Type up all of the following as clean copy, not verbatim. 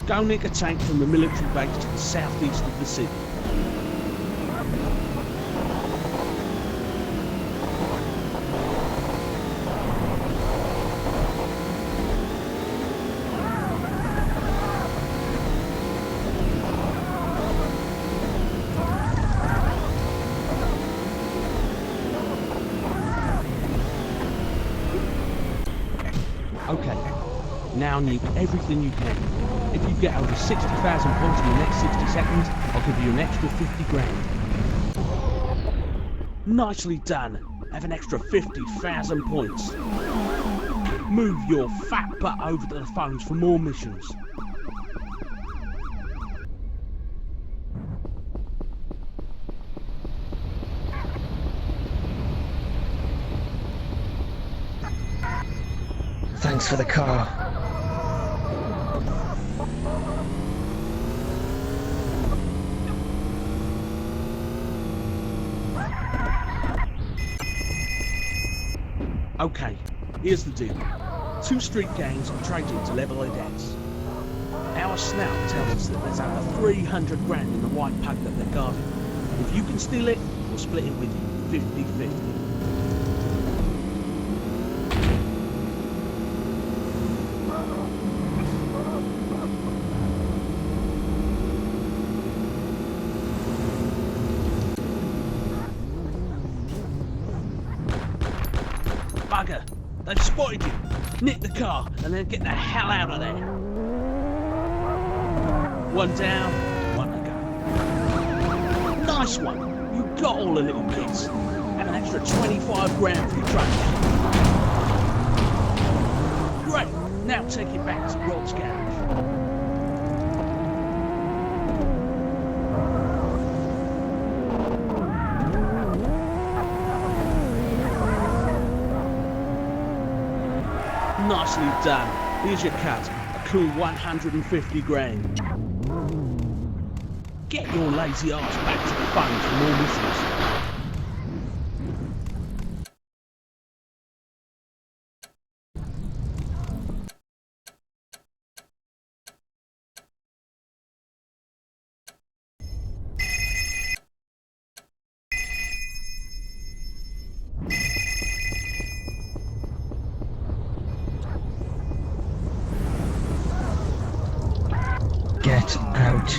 Go nick a tank from the military base to the southeast of the city. Okay, now nuke everything you can. If you get over 60,000 points in the next 60 seconds, I'll give you an extra 50 grand. Nicely done. Have an extra 50,000 points. Move your fat butt over to the phones for more missions. Thanks for the car. Okay, here's the deal. Two street gangs are trading to level their debts. Our snout tells us that there's over 300 grand in the white pug that they're guarding. If you can steal it, we'll split it with you, 50-50. Bugger! They've spotted you! Nick the car and then get the hell out of there! One down, one to go. Nice one! You got all the little kids! Have an extra 25 grand for your truck. Great! Now take it back to Rod's garage. Nicely done. Here's your cut. A cool 150 grand. Get your lazy ass back to the phone for more missions. Get out.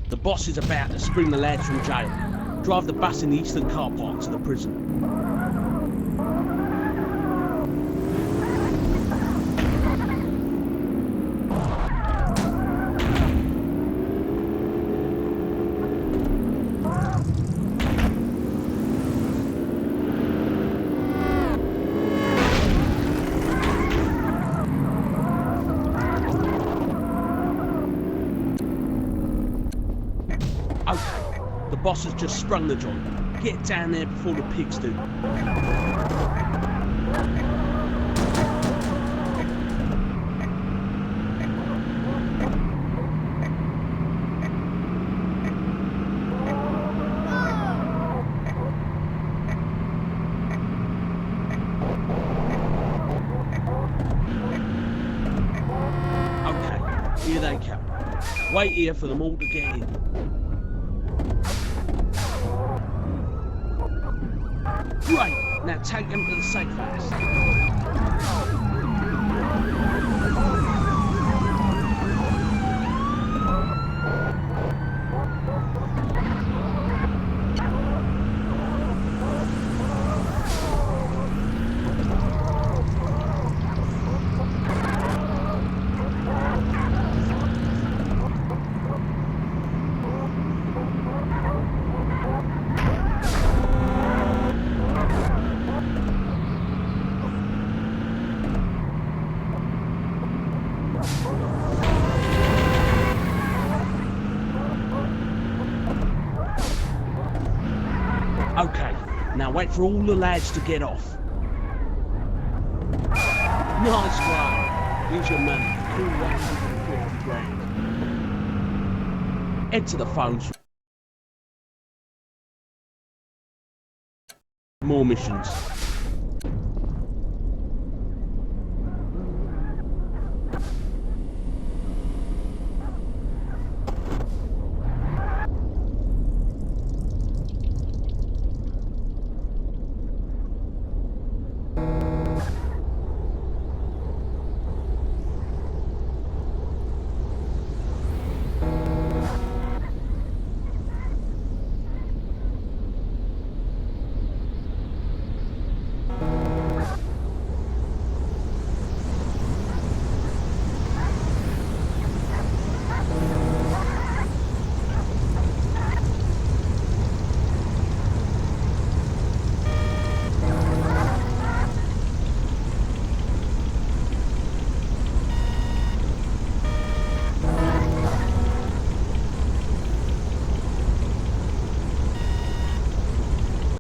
The boss is about to spring the lads from jail. Drive the bus in the eastern car park to the prison. Okay, the boss has just sprung the joint. Get down there before the pigs do. Okay, here they come. Wait here for them all to get in. Great! Now take them to the safe house. Wait for all the lads to get off. Nice one. Here's your money. Cool 150 grand. Head to the phones. More missions.